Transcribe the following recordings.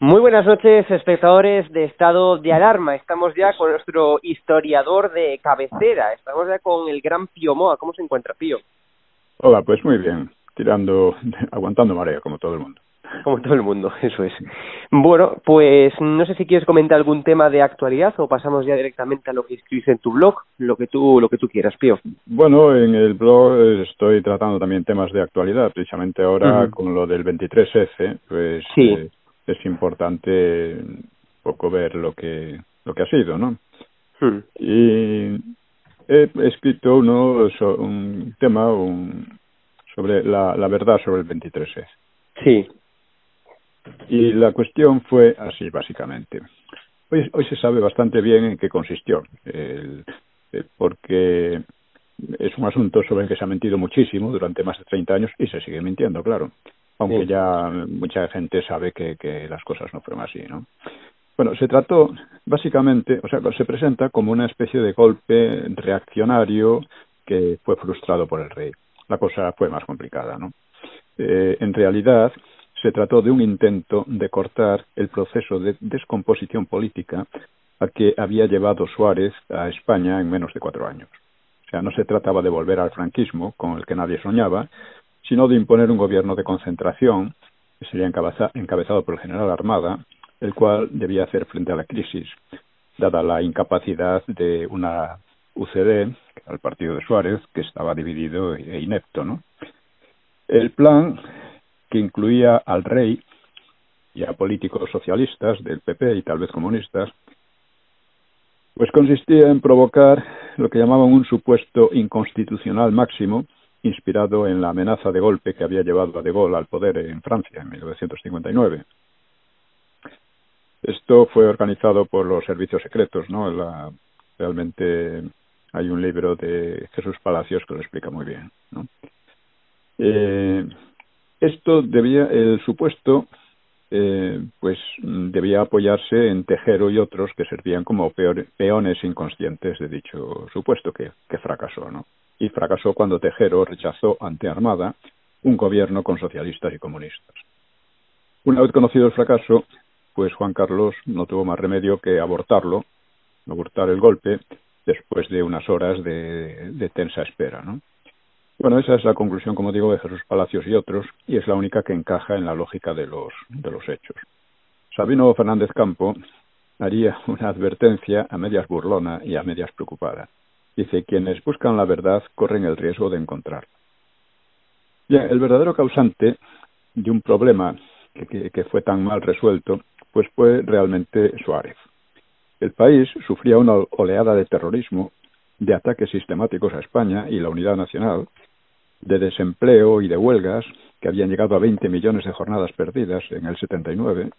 Muy buenas noches, espectadores de Estado de Alarma. Estamos ya con nuestro historiador de cabecera. Estamos ya con el gran Pío Moa. ¿Cómo se encuentra, Pío? Hola, pues muy bien. Aguantando marea, como todo el mundo. Como todo el mundo, eso es. Bueno, pues no sé si quieres comentar algún tema de actualidad o pasamos ya directamente a lo que escribes en tu blog, lo que tú quieras, Pío. Bueno, en el blog estoy tratando también temas de actualidad. Precisamente ahora con lo del 23F, pues Sí. es importante un poco ver lo que ha sido, ¿no? Y he escrito un tema sobre la verdad sobre el 23F. Sí. Y la cuestión fue así, básicamente. Hoy se sabe bastante bien en qué consistió, porque es un asunto sobre el que se ha mentido muchísimo durante más de 30 años y se sigue mintiendo, claro, aunque ya mucha gente sabe que las cosas no fueron así, ¿no? Bueno, se trató básicamente, o sea, se presenta como una especie de golpe reaccionario que fue frustrado por el rey. La cosa fue más complicada, ¿no? En realidad, se trató de un intento de cortar el proceso de descomposición política a que había llevado Suárez a España en menos de 4 años. O sea, no se trataba de volver al franquismo, con el que nadie soñaba, sino de imponer un gobierno de concentración que sería encabezado por el general Armada, el cual debía hacer frente a la crisis, dada la incapacidad de una UCD, que era el partido de Suárez, que estaba dividido e inepto, ¿no? El plan, que incluía al rey y a políticos socialistas del PP y tal vez comunistas, pues consistía en provocar lo que llamaban un supuesto inconstitucional máximo, inspirado en la amenaza de golpe que había llevado a De Gaulle al poder en Francia en 1959. Esto fue organizado por los servicios secretos, ¿no? Realmente hay un libro de Jesús Palacios que lo explica muy bien, ¿no? El supuesto, pues debía apoyarse en Tejero y otros que servían como peones inconscientes de dicho supuesto que fracasó, ¿no? Y fracasó cuando Tejero rechazó ante Armada un gobierno con socialistas y comunistas. Una vez conocido el fracaso, pues Juan Carlos no tuvo más remedio que abortar el golpe después de unas horas de tensa espera, ¿no? Bueno, esa es la conclusión, como digo, de Jesús Palacios y otros, y es la única que encaja en la lógica de los hechos. Sabino Fernández Campo haría una advertencia a medias burlona y a medias preocupada. Dice, quienes buscan la verdad corren el riesgo de encontrarla. Bien, el verdadero causante de un problema que fue tan mal resuelto, pues fue realmente Suárez. El país sufría una oleada de terrorismo, de ataques sistemáticos a España y la unidad nacional, de desempleo y de huelgas que habían llegado a 20 millones de jornadas perdidas en el 79,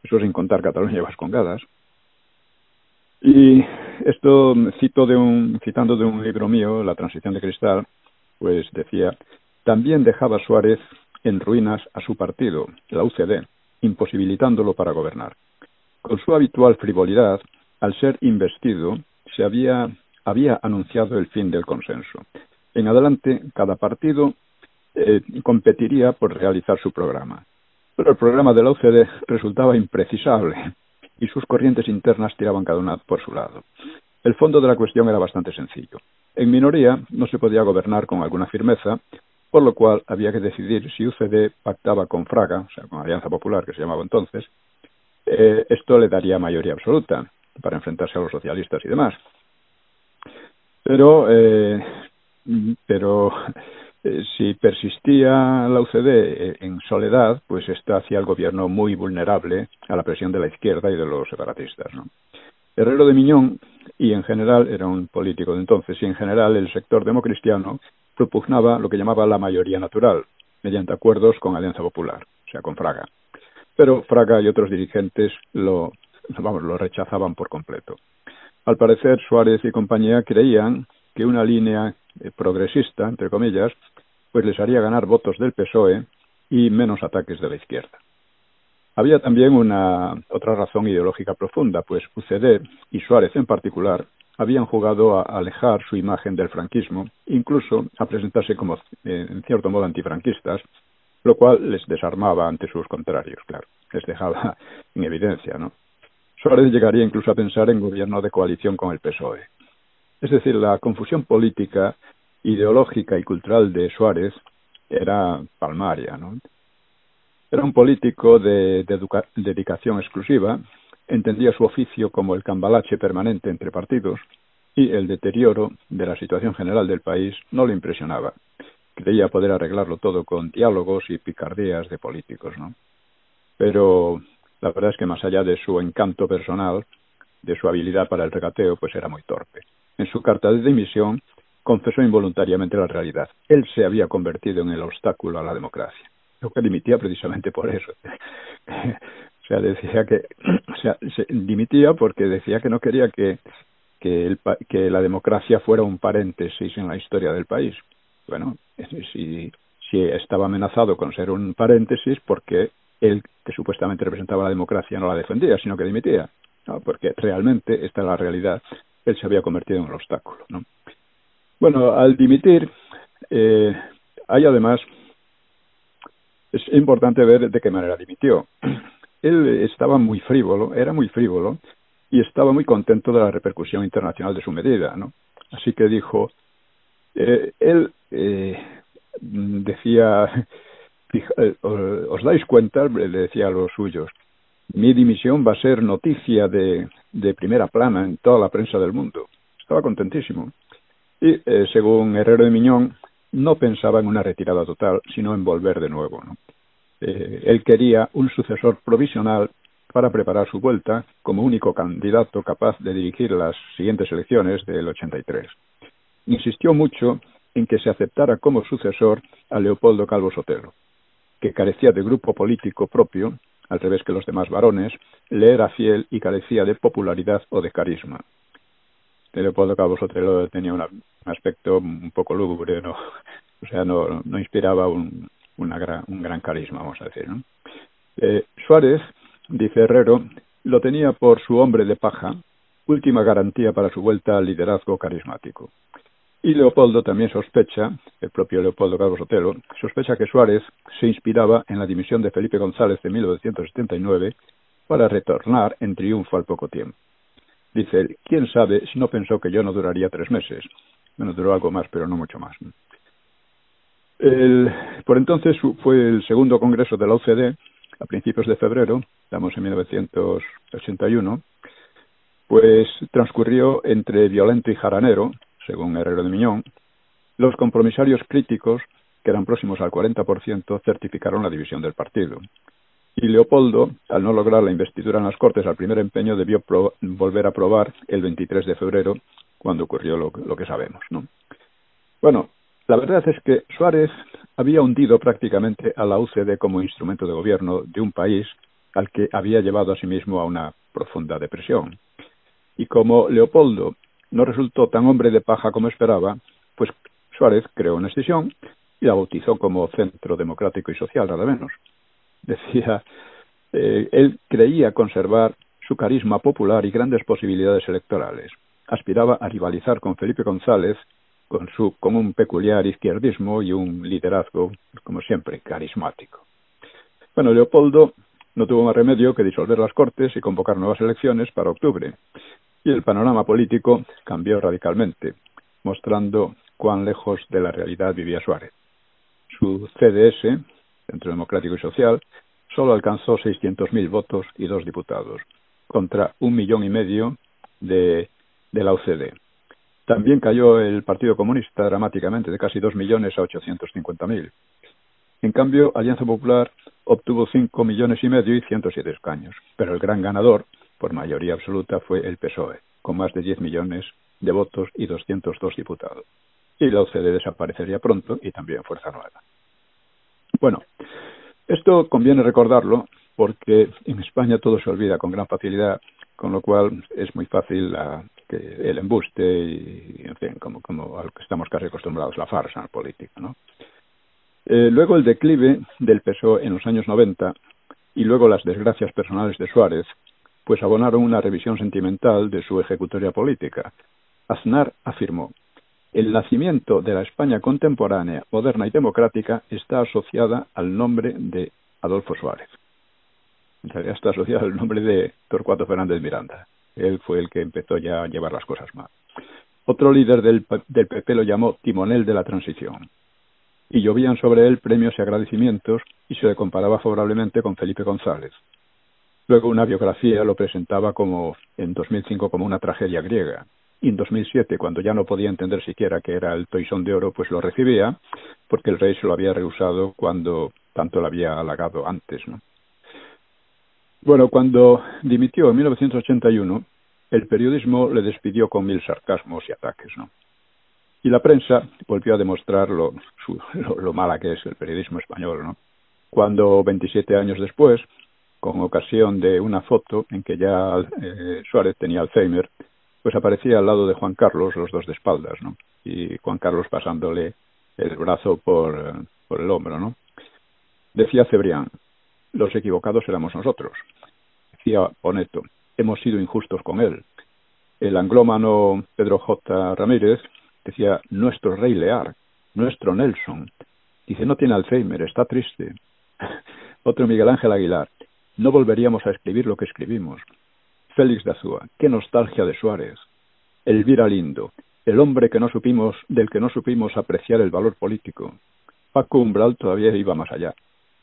eso sin contar Cataluña y Vascongadas. Y esto citando de un libro mío, La transición de cristal, pues decía, también dejaba Suárez en ruinas a su partido, la UCD, imposibilitándolo para gobernar. Con su habitual frivolidad, al ser investido, había anunciado el fin del consenso. En adelante, cada partido competiría por realizar su programa. Pero el programa de la UCD resultaba imprecisable y sus corrientes internas tiraban cada una por su lado. El fondo de la cuestión era bastante sencillo. En minoría no se podía gobernar con alguna firmeza, por lo cual había que decidir si UCD pactaba con Fraga, o sea, con Alianza Popular, que se llamaba entonces. Esto le daría mayoría absoluta para enfrentarse a los socialistas y demás. Pero si persistía la UCD en soledad, pues esta hacía al gobierno muy vulnerable a la presión de la izquierda y de los separatistas, ¿no? Herrero de Miñón, y en general, era un político de entonces, y en general el sector democristiano propugnaba lo que llamaba la mayoría natural, mediante acuerdos con Alianza Popular, o sea, con Fraga. Pero Fraga y otros dirigentes lo rechazaban por completo. Al parecer, Suárez y compañía creían que una línea progresista, entre comillas, pues les haría ganar votos del PSOE y menos ataques de la izquierda. Había también otra razón ideológica profunda, pues UCD y Suárez en particular habían jugado a alejar su imagen del franquismo, incluso a presentarse como, en cierto modo, antifranquistas, lo cual les desarmaba ante sus contrarios, claro. les dejaba en evidencia, ¿no? Suárez llegaría incluso a pensar en gobierno de coalición con el PSOE. Es decir, la confusión política, ideológica y cultural de Suárez era palmaria, ¿no? Era un político de dedicación exclusiva, entendía su oficio como el cambalache permanente entre partidos y el deterioro de la situación general del país no le impresionaba. Creía poder arreglarlo todo con diálogos y picardías de políticos, ¿no? Pero la verdad es que más allá de su encanto personal, de su habilidad para el regateo, pues era muy torpe. En su carta de dimisión confesó involuntariamente la realidad. Él se había convertido en el obstáculo a la democracia. Lo que dimitía precisamente por eso. O sea, decía se dimitía porque decía que no quería que la democracia fuera un paréntesis en la historia del país. Bueno, si estaba amenazado con ser un paréntesis, porque él, que supuestamente representaba la democracia, no la defendía, sino que dimitía, ¿no? Porque realmente esta es la realidad. Él se había convertido en un obstáculo, ¿no? Bueno, al dimitir, hay además, es importante ver de qué manera dimitió. Él estaba muy frívolo, era muy frívolo, y estaba muy contento de la repercusión internacional de su medida, ¿no? Así que dijo, él decía, ¿os dais cuenta? Le decía a los suyos, mi dimisión va a ser noticia de primera plana en toda la prensa del mundo. Estaba contentísimo. Y, según Herrero de Miñón, no pensaba en una retirada total, sino en volver de nuevo, ¿no? Él quería un sucesor provisional para preparar su vuelta como único candidato capaz de dirigir las siguientes elecciones del 83. Insistió mucho en que se aceptara como sucesor a Leopoldo Calvo Sotelo, que carecía de grupo político propio, al revés que los demás varones, le era fiel y carecía de popularidad o de carisma. Leopoldo Calvo Sotelo tenía un aspecto un poco lúgubre, ¿no? O sea, no inspiraba un gran carisma, vamos a decir, ¿no? Suárez, dice Herrero, lo tenía por su hombre de paja, última garantía para su vuelta al liderazgo carismático. Y Leopoldo también sospecha, el propio Leopoldo Calvo Sotelo, sospecha que Suárez se inspiraba en la dimisión de Felipe González de 1979 para retornar en triunfo al poco tiempo. Dice él, quién sabe si no pensó que yo no duraría 3 meses. Bueno, duró algo más, pero no mucho más. Por entonces fue el segundo congreso de la OCDE, a principios de febrero, estamos en 1981, pues transcurrió entre violento y jaranero, según Herrero de Miñón. Los compromisarios críticos, que eran próximos al 40%, certificaron la división del partido. Y Leopoldo, al no lograr la investidura en las Cortes al primer empeño, debió volver a probar el 23 de febrero, cuando ocurrió lo que sabemos, ¿no? Bueno, la verdad es que Suárez había hundido prácticamente a la UCD como instrumento de gobierno de un país al que había llevado a sí mismo a una profunda depresión. Y como Leopoldo no resultó tan hombre de paja como esperaba, pues Suárez creó una escisión y la bautizó como Centro Democrático y Social, nada menos. Decía, él creía conservar su carisma popular y grandes posibilidades electorales. Aspiraba a rivalizar con Felipe González con un peculiar izquierdismo y un liderazgo, como siempre, carismático. Bueno, Leopoldo no tuvo más remedio que disolver las Cortes y convocar nuevas elecciones para octubre. Y el panorama político cambió radicalmente, mostrando cuán lejos de la realidad vivía Suárez. Su CDS, Centro Democrático y Social, solo alcanzó 600.000 votos y 2 diputados, contra 1,5 millones de la UCD. También cayó el Partido Comunista dramáticamente, de casi 2 millones a 850.000. En cambio, Alianza Popular obtuvo 5,5 millones y 107 escaños, pero el gran ganador, por mayoría absoluta, fue el PSOE, con más de 10 millones de votos y 202 diputados. Y la UCD desaparecería pronto y también Fuerza Nueva. Bueno, esto conviene recordarlo porque en España todo se olvida con gran facilidad, con lo cual es muy fácil que el embuste y, en fin, como a lo que estamos casi acostumbrados, la farsa política, ¿no? Luego el declive del PSOE en los años 90 y luego las desgracias personales de Suárez, pues abonaron una revisión sentimental de su ejecutoria política. Aznar afirmó: el nacimiento de la España contemporánea, moderna y democrática está asociada al nombre de Adolfo Suárez. En realidad está asociado al nombre de Torcuato Fernández Miranda. Él fue el que empezó ya a llevar las cosas mal. Otro líder del PP lo llamó timonel de la transición. Y llovían sobre él premios y agradecimientos y se le comparaba favorablemente con Felipe González. Luego una biografía lo presentaba en 2005 como una tragedia griega. Y en 2007, cuando ya no podía entender siquiera que era el Toisón de Oro, pues lo recibía, porque el rey se lo había rehusado cuando tanto le había halagado antes, ¿no? Bueno, cuando dimitió en 1981, el periodismo le despidió con 1000 sarcasmos y ataques, ¿no? Y la prensa volvió a demostrar lo mala que es el periodismo español, ¿no? Cuando 27 años después, con ocasión de una foto en que ya Suárez tenía Alzheimer, pues aparecía al lado de Juan Carlos, los dos de espaldas, ¿no? Y Juan Carlos pasándole el brazo por el hombro, ¿no? Decía Cebrián: los equivocados éramos nosotros. Decía Oneto: hemos sido injustos con él. El anglómano Pedro J. Ramírez decía: nuestro rey Lear, nuestro Nelson. Dice: no tiene Alzheimer, está triste. Otro Miguel Ángel Aguilar: no volveríamos a escribir lo que escribimos. Félix de Azúa: qué nostalgia de Suárez. Elvira Lindo: el hombre del que no supimos apreciar el valor político. Paco Umbral todavía iba más allá: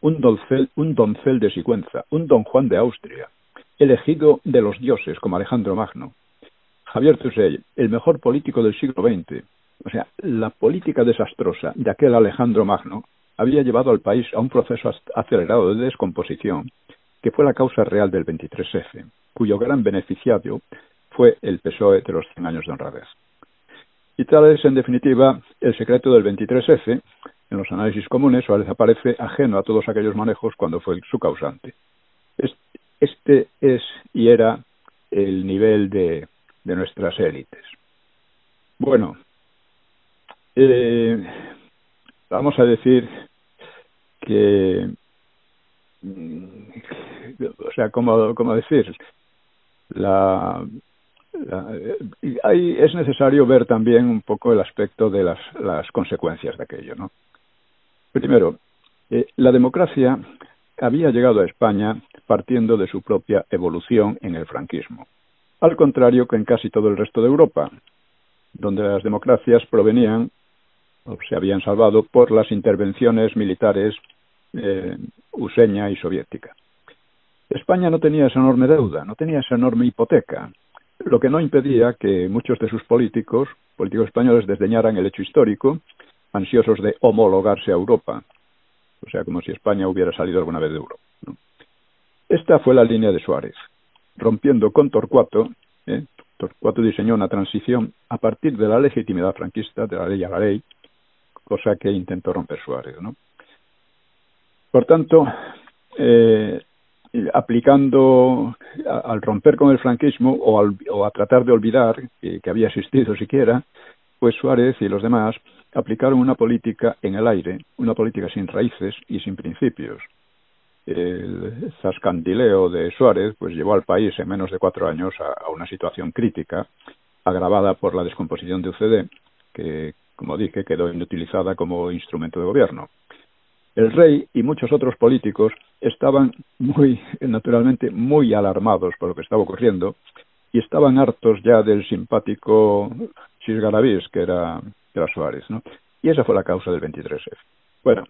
un doncel de Sigüenza, un don Juan de Austria, elegido de los dioses como Alejandro Magno. Javier Tusell: el mejor político del siglo XX. O sea, la política desastrosa de aquel Alejandro Magno había llevado al país a un proceso acelerado de descomposición que fue la causa real del 23F, cuyo gran beneficiario fue el PSOE de los 100 años de honradez. Y tal es, en definitiva, el secreto del 23F. En los análisis comunes, Suárez aparece ajeno a todos aquellos manejos cuando fue su causante. Este es y era el nivel de nuestras élites. Bueno, vamos a decir que, o sea, ¿cómo decir? Es necesario ver también un poco el aspecto de las consecuencias de aquello, ¿no? Primero, la democracia había llegado a España partiendo de su propia evolución en el franquismo, al contrario que en casi todo el resto de Europa, donde las democracias provenían o se habían salvado por las intervenciones militares useña y soviética. España no tenía esa enorme deuda, no tenía esa enorme hipoteca, lo que no impedía que muchos de sus políticos españoles desdeñaran el hecho histórico, ansiosos de homologarse a Europa, o sea, como si España hubiera salido alguna vez de Europa, ¿no? Esta fue la línea de Suárez, rompiendo con Torcuato. Torcuato diseñó una transición a partir de la legitimidad franquista, de la ley a la ley, cosa que intentó romper Suárez, ¿no? Por tanto, aplicando, al romper con el franquismo o a tratar de olvidar que había existido siquiera, pues Suárez y los demás aplicaron una política en el aire, una política sin raíces y sin principios. El zascandileo de Suárez pues llevó al país en menos de 4 años a una situación crítica, agravada por la descomposición de UCD, que, como dije, quedó inutilizada como instrumento de gobierno. El rey y muchos otros políticos estaban naturalmente muy alarmados por lo que estaba ocurriendo y estaban hartos ya del simpático Xisgarabís que era Suárez, ¿no? Y esa fue la causa del 23F. Bueno,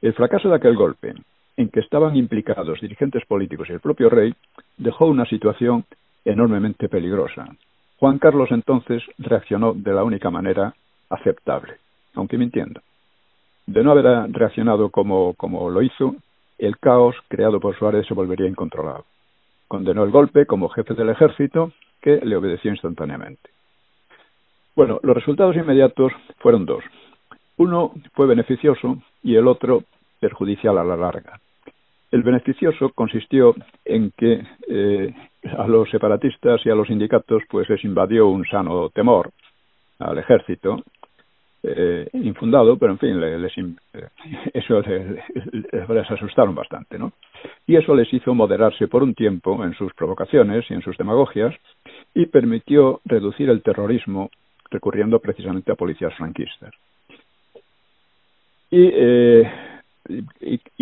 el fracaso de aquel golpe, en que estaban implicados dirigentes políticos y el propio rey, dejó una situación enormemente peligrosa. Juan Carlos entonces reaccionó de la única manera aceptable, aunque mintiendo. De no haber reaccionado como lo hizo, el caos creado por Suárez se volvería incontrolable. Condenó el golpe como jefe del ejército, que le obedeció instantáneamente. Bueno, los resultados inmediatos fueron 2. Uno fue beneficioso y el otro perjudicial a la larga. El beneficioso consistió en que a los separatistas y a los sindicatos pues les invadió un sano temor al ejército, infundado, pero en fin, eso les asustaron bastante, ¿no? Y eso les hizo moderarse por un tiempo en sus provocaciones y en sus demagogias y permitió reducir el terrorismo recurriendo precisamente a policías franquistas. Y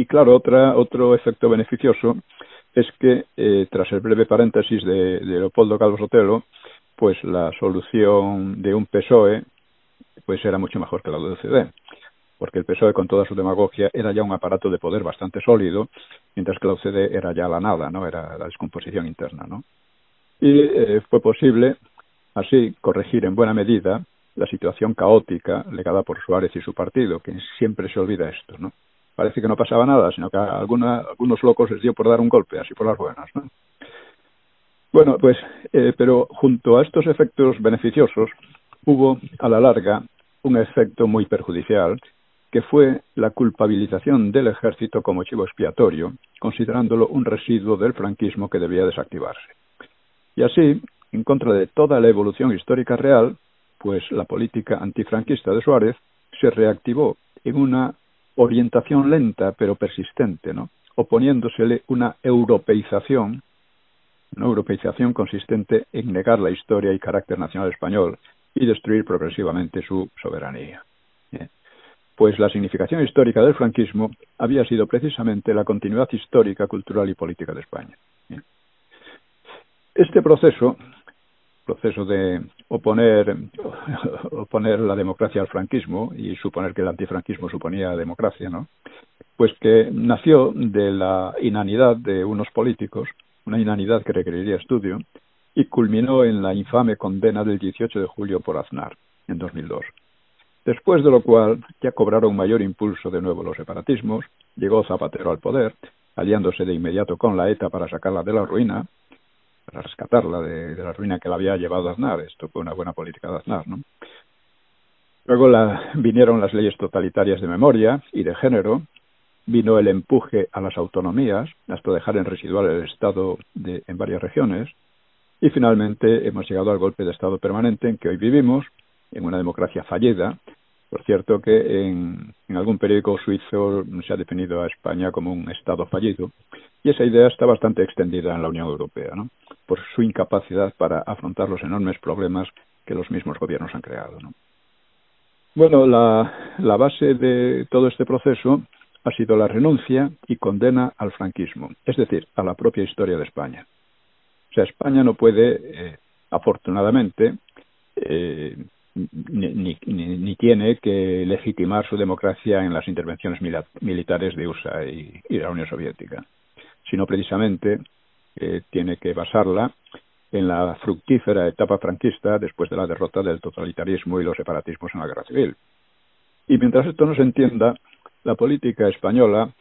claro, otro efecto beneficioso es que tras el breve paréntesis de Leopoldo Calvo Sotelo, pues la solución de un PSOE pues era mucho mejor que la de UCD, porque el PSOE con toda su demagogia era ya un aparato de poder bastante sólido, mientras que la UCD era ya la nada, ¿no? Era la descomposición interna, ¿no? Y fue posible así corregir en buena medida la situación caótica legada por Suárez y su partido, que siempre se olvida esto, ¿no? Parece que no pasaba nada, sino que a algunos locos les dio por dar un golpe, así por las buenas, ¿no? Bueno, pues, pero junto a estos efectos beneficiosos, hubo a la larga un efecto muy perjudicial, que fue la culpabilización del ejército como chivo expiatorio, considerándolo un residuo del franquismo que debía desactivarse. Y así, en contra de toda la evolución histórica real, pues la política antifranquista de Suárez se reactivó en una orientación lenta pero persistente, ¿no? Oponiéndosele una europeización consistente en negar la historia y carácter nacional español y destruir progresivamente su soberanía. Pues la significación histórica del franquismo había sido precisamente la continuidad histórica, cultural y política de España. Este proceso de oponer la democracia al franquismo y suponer que el antifranquismo suponía democracia, ¿no? Pues que nació de la inanidad de unos políticos, una inanidad que requeriría estudio, y culminó en la infame condena del 18 de julio por Aznar, en 2002. Después de lo cual ya cobraron mayor impulso de nuevo los separatismos, llegó Zapatero al poder, aliándose de inmediato con la ETA para sacarla de la ruina, para rescatarla de la ruina que la había llevado Aznar. Esto fue una buena política de Aznar, ¿no? Luego vinieron las leyes totalitarias de memoria y de género, vino el empuje a las autonomías, hasta dejar en residual el Estado en varias regiones, y finalmente hemos llegado al golpe de Estado permanente en que hoy vivimos, en una democracia fallida. Por cierto que en algún periódico suizo se ha definido a España como un Estado fallido, y esa idea está bastante extendida en la Unión Europea, ¿no? Por su incapacidad para afrontar los enormes problemas que los mismos gobiernos han creado, ¿no? Bueno, la base de todo este proceso ha sido la renuncia y condena al franquismo, es decir, a la propia historia de España. O sea, España no puede, afortunadamente, ni tiene que legitimar su democracia en las intervenciones militares de USA y la Unión Soviética, sino precisamente tiene que basarla en la fructífera etapa franquista después de la derrota del totalitarismo y los separatismos en la Guerra Civil. Y mientras esto no se entienda, la política española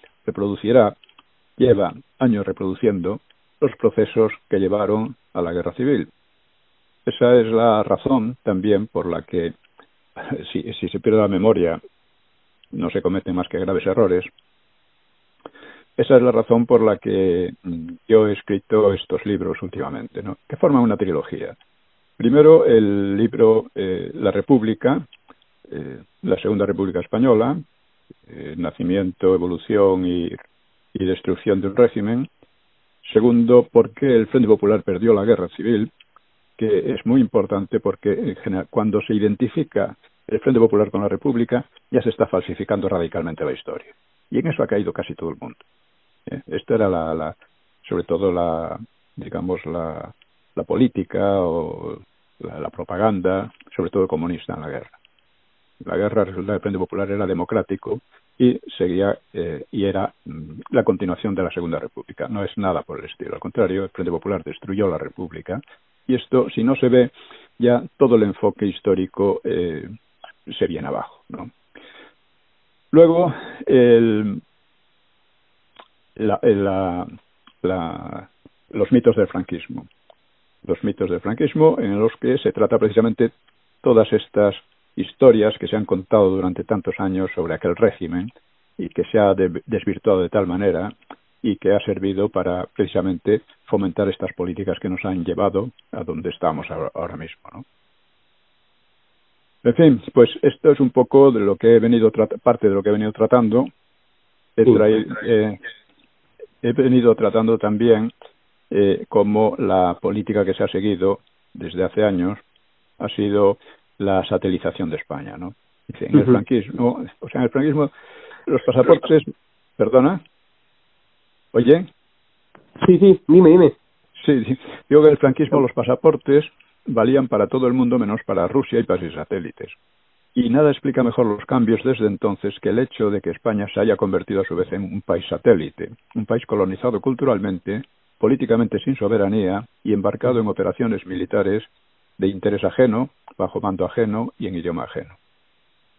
lleva años reproduciendo los procesos que llevaron a la Guerra Civil. Esa es la razón también por la que, si se pierde la memoria, no se cometen más que graves errores. Esa es la razón por la que yo he escrito estos libros últimamente, ¿no? Que forman una trilogía. Primero, el libro La República, la Segunda República Española, nacimiento, evolución y destrucción de un régimen. Segundo, por qué el Frente Popular perdió la Guerra Civil, que es muy importante porque en general, cuando se identifica el Frente Popular con la República, ya se está falsificando radicalmente la historia. Y en eso ha caído casi todo el mundo. Esta era sobre todo la política o la propaganda, sobre todo comunista en la guerra. La guerra, resulta, el Frente Popular era democrático y seguía y era la continuación de la Segunda República. No es nada por el estilo. Al contrario, el Frente Popular destruyó la República y esto, si no se ve, ya todo el enfoque histórico se viene abajo, ¿no? Luego, los mitos del franquismo. Los mitos del franquismo en los que se trata precisamente todas estas historias que se han contado durante tantos años sobre aquel régimen y que se ha desvirtuado de tal manera y que ha servido para precisamente fomentar estas políticas que nos han llevado a donde estamos ahora mismo, ¿no? En fin, pues esto es un poco de lo que he venido parte de lo que he venido tratando. He venido tratando también cómo la política que se ha seguido desde hace años ha sido la satelización de España, ¿no? Dice, en el franquismo, los pasaportes, ¿perdona? ¿Oye? Sí, sí, dime. Sí, digo que el franquismo, los pasaportes valían para todo el mundo menos para Rusia y países satélites. Y nada explica mejor los cambios desde entonces que el hecho de que España se haya convertido a su vez en un país satélite, un país colonizado culturalmente, políticamente sin soberanía y embarcado en operaciones militares de interés ajeno, bajo mando ajeno y en idioma ajeno.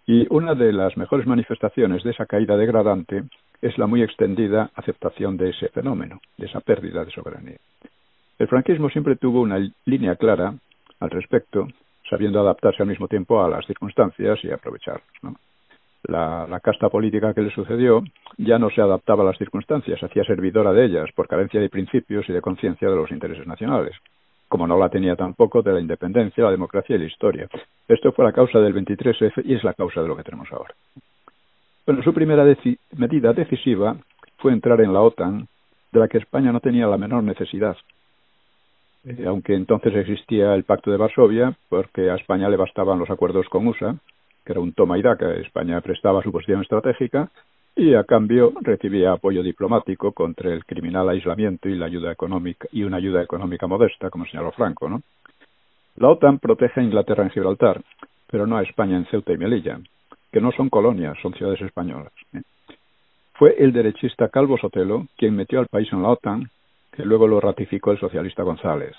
Y una de las mejores manifestaciones de esa caída degradante es la muy extendida aceptación de ese fenómeno, de esa pérdida de soberanía. El franquismo siempre tuvo una línea clara al respecto, sabiendo adaptarse al mismo tiempo a las circunstancias y aprovecharlas, ¿no? La casta política que le sucedió ya no se adaptaba a las circunstancias, hacía servidora de ellas por carencia de principios y de conciencia de los intereses nacionales, como no la tenía tampoco de la independencia, la democracia y la historia. Esto fue la causa del 23F y es la causa de lo que tenemos ahora. Bueno, su primera medida decisiva fue entrar en la OTAN, de la que España no tenía la menor necesidad. Aunque entonces existía el Pacto de Varsovia, porque a España le bastaban los acuerdos con USA, que era un toma y daca. España prestaba su posición estratégica y a cambio recibía apoyo diplomático contra el criminal aislamiento y la ayuda económica y una ayuda económica modesta, como señaló Franco, ¿no? La OTAN protege a Inglaterra en Gibraltar, pero no a España en Ceuta y Melilla, que no son colonias, son ciudades españolas. Fue el derechista Calvo Sotelo quien metió al país en la OTAN, que luego lo ratificó el socialista González.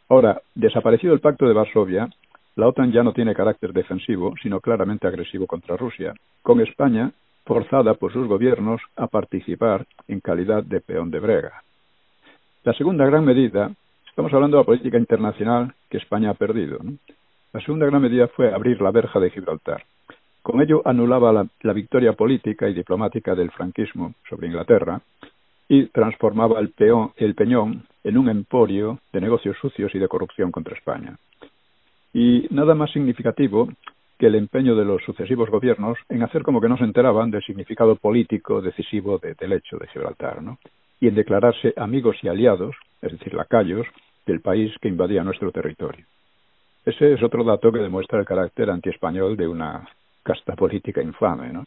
Ahora, desaparecido el Pacto de Varsovia, la OTAN ya no tiene carácter defensivo, sino claramente agresivo contra Rusia, con España forzada por sus gobiernos a participar en calidad de peón de brega. La segunda gran medida, estamos hablando de la política internacional que España ha perdido, ¿no? La segunda gran medida fue abrir la verja de Gibraltar. Con ello anulaba la victoria política y diplomática del franquismo sobre Inglaterra y transformaba el Peñón en un emporio de negocios sucios y de corrupción contra España. Y nada más significativo que el empeño de los sucesivos gobiernos en hacer como que no se enteraban del significado político decisivo del hecho de Gibraltar, ¿no? Y en declararse amigos y aliados, es decir, lacayos, del país que invadía nuestro territorio. Ese es otro dato que demuestra el carácter antiespañol de una casta política infame, ¿no?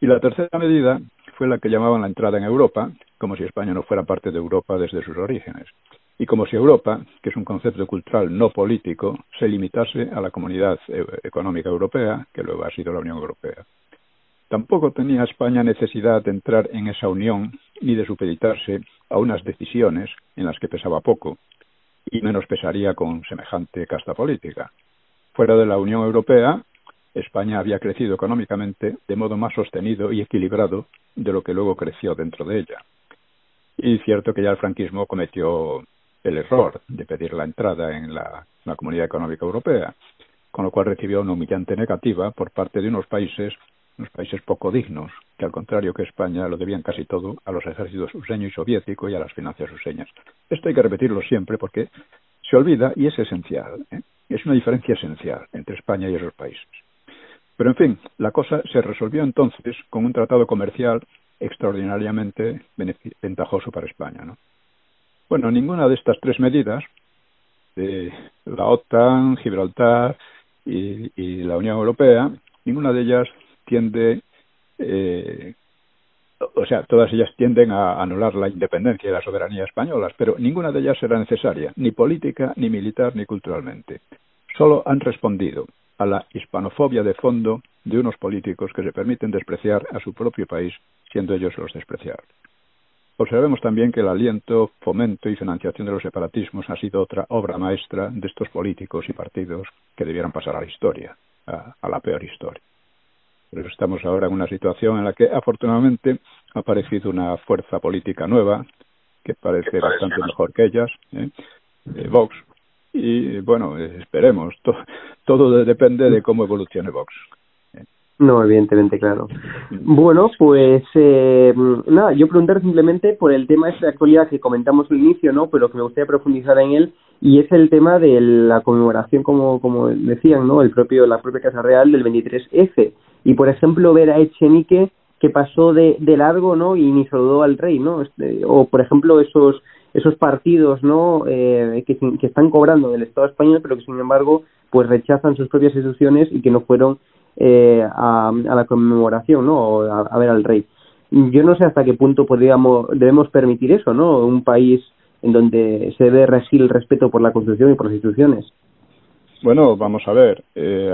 Y la tercera medida fue la que llamaban la entrada en Europa, como si España no fuera parte de Europa desde sus orígenes, y como si Europa, que es un concepto cultural no político, se limitase a la Comunidad Económica Europea, que luego ha sido la Unión Europea. Tampoco tenía España necesidad de entrar en esa unión ni de supeditarse a unas decisiones en las que pesaba poco, y menos pesaría con semejante casta política. Fuera de la Unión Europea, España había crecido económicamente de modo más sostenido y equilibrado de lo que luego creció dentro de ella. Y cierto que ya el franquismo cometió el error de pedir la entrada en la Comunidad Económica Europea, con lo cual recibió una humillante negativa por parte de unos países poco dignos, que al contrario que España lo debían casi todo a los ejércitos useño y soviético y a las finanzas useñas. Esto hay que repetirlo siempre porque se olvida y es esencial, ¿eh? Es una diferencia esencial entre España y esos países. Pero en fin, la cosa se resolvió entonces con un tratado comercial extraordinariamente ventajoso para España, ¿no? Bueno, ninguna de estas tres medidas, de la OTAN, Gibraltar y la Unión Europea, ninguna de ellas tiende, todas ellas tienden a anular la independencia y la soberanía españolas, pero ninguna de ellas será necesaria, ni política, ni militar, ni culturalmente. Solo han respondido a la hispanofobia de fondo de unos políticos que se permiten despreciar a su propio país, siendo ellos los despreciables. Observemos también que el aliento, fomento y financiación de los separatismos ha sido otra obra maestra de estos políticos y partidos que debieran pasar a la historia, a la peor historia. Pero estamos ahora en una situación en la que afortunadamente ha aparecido una fuerza política nueva que parece bastante mejor que ellas, Vox. Y bueno, esperemos, todo depende de cómo evolucione Vox. No, evidentemente, claro. Bueno, pues nada, yo preguntar simplemente por el tema de actualidad que comentamos al inicio, ¿no? Pero que me gustaría profundizar en él, y es el tema de la conmemoración, como decían, ¿no? La propia Casa Real del 23F. Y, por ejemplo, ver a Echenique que pasó de largo, ¿no? Y ni saludó al rey, ¿no? O, por ejemplo, esos partidos, ¿no? Que están cobrando del Estado español, pero que, sin embargo, pues rechazan sus propias instituciones y que no fueron a la conmemoración, ¿no? O a ver al rey. yo no sé hasta qué punto debemos permitir eso, ¿no? Un país en donde se debe regir el respeto por la Constitución y por las instituciones. Bueno, vamos a ver.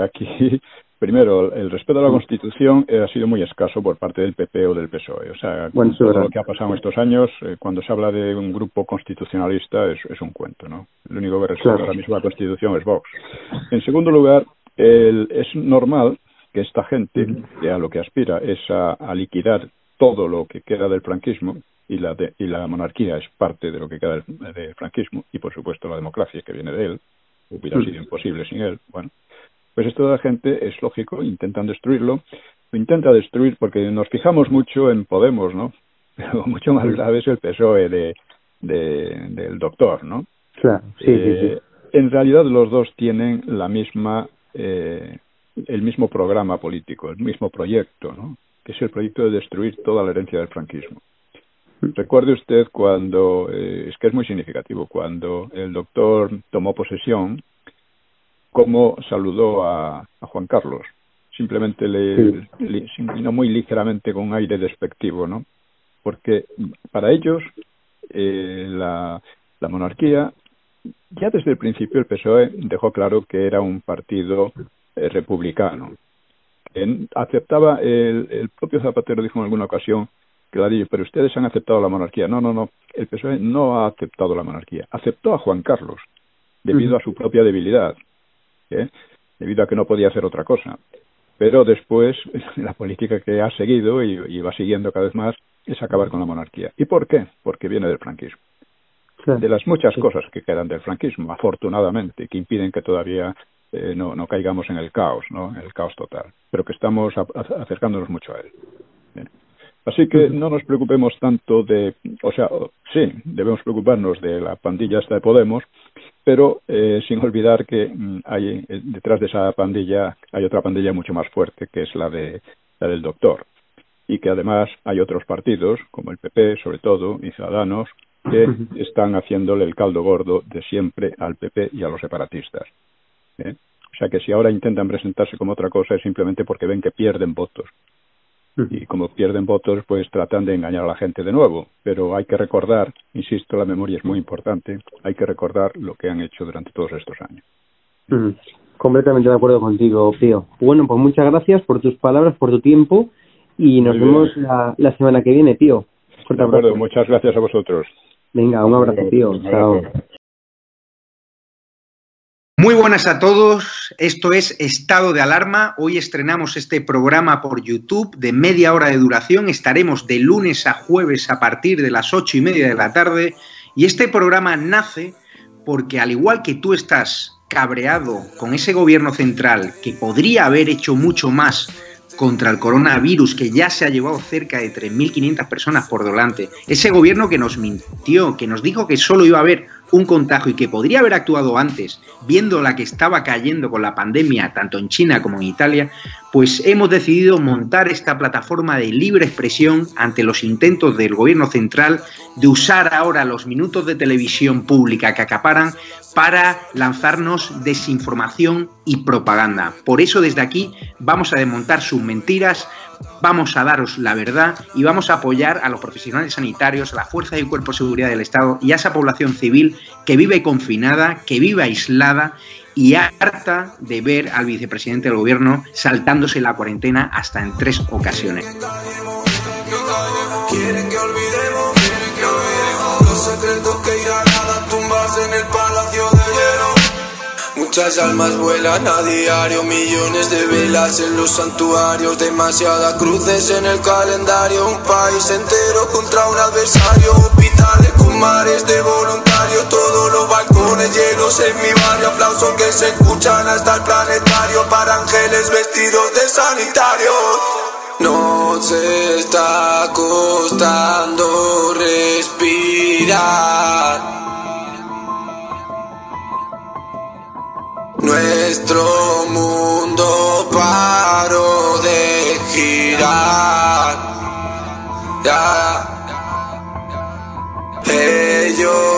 Aquí, primero, el respeto a la Constitución ha sido muy escaso por parte del PP o del PSOE. O sea, bueno, todo lo que ha pasado en estos años, cuando se habla de un grupo constitucionalista, es un cuento, ¿no? El único que respeta ahora mismo la Constitución es Vox. En segundo lugar, es normal que esta gente, que a lo que aspira es a liquidar todo lo que queda del franquismo, y la monarquía es parte de lo que queda del franquismo, y por supuesto la democracia que viene de él, hubiera sido imposible sin él. Bueno, pues esto de la gente es lógico, intentan destruirlo, lo intenta destruir porque nos fijamos mucho en Podemos, ¿no? Pero mucho más grave es el PSOE del doctor, ¿no? Claro, sí. En realidad los dos tienen el mismo programa político, el mismo proyecto, ¿no? Que es el proyecto de destruir toda la herencia del franquismo. Recuerde usted cuando, es que es muy significativo, cuando el doctor tomó posesión, cómo saludó a Juan Carlos. Simplemente se inclinó muy ligeramente con un aire despectivo, ¿no? Porque para ellos la monarquía, ya desde el principio el PSOE dejó claro que era un partido republicano. Aceptaba, el propio Zapatero dijo en alguna ocasión, claro, pero ustedes han aceptado la monarquía. No, el PSOE no ha aceptado la monarquía. Aceptó a Juan Carlos debido a su propia debilidad, debido a que no podía hacer otra cosa. Pero después la política que ha seguido y va siguiendo cada vez más es acabar con la monarquía. ¿Y por qué? Porque viene del franquismo. De las muchas cosas que quedan del franquismo, afortunadamente, que impiden que todavía no caigamos en el caos, ¿no? En el caos total, pero que estamos acercándonos mucho a él. Así que no nos preocupemos tanto sí, debemos preocuparnos de la pandilla esta de Podemos, pero sin olvidar que hay detrás de esa pandilla hay otra pandilla mucho más fuerte, que es la del doctor, y que además hay otros partidos, como el PP sobre todo, y Ciudadanos, que están haciéndole el caldo gordo de siempre al PP y a los separatistas. O sea que si ahora intentan presentarse como otra cosa es simplemente porque ven que pierden votos. Y como pierden votos, pues tratan de engañar a la gente de nuevo. Pero hay que recordar, insisto, la memoria es muy importante, hay que recordar lo que han hecho durante todos estos años. Completamente de acuerdo contigo, Pío. Bueno, pues muchas gracias por tus palabras, por tu tiempo, y nos vemos la semana que viene, Pío. De acuerdo, muchas gracias a vosotros. Venga, un abrazo, Pío. Chao. Muy buenas a todos, esto es Estado de Alarma. Hoy estrenamos este programa por YouTube de media hora de duración. Estaremos de lunes a jueves a partir de las 8:30 de la tarde. Y este programa nace porque, al igual que tú estás cabreado con ese gobierno central que podría haber hecho mucho más contra el coronavirus, que ya se ha llevado cerca de 3.500 personas por delante, ese gobierno que nos mintió, que nos dijo que solo iba a haber un contagio y que podría haber actuado antes, viendo la que estaba cayendo con la pandemia tanto en China como en Italia, pues hemos decidido montar esta plataforma de libre expresión ante los intentos del gobierno central de usar ahora los minutos de televisión pública que acaparan para lanzarnos desinformación y propaganda. Por eso desde aquí vamos a desmontar sus mentiras, vamos a daros la verdad y vamos a apoyar a los profesionales sanitarios, a las fuerzas y cuerpos de seguridad del Estado y a esa población civil que vive confinada, que vive aislada y harta de ver al vicepresidente del gobierno saltándose la cuarentena hasta en 3 ocasiones. Quieren que olvidemos los secretos que irán a las tumbas en el Palacio de Hierro. Muchas almas vuelan a diario, millones de velas en los santuarios, demasiadas cruces en el calendario, un país entero contra un adversario, hospitales con mares de voluntarios, todos los balcones llenos en mi barrio, aplausos que se escuchan hasta el planetario, para ángeles vestidos de sanitarios. Nos está costando respirar. Nuestro mundo paró de girar. Ya. Ellos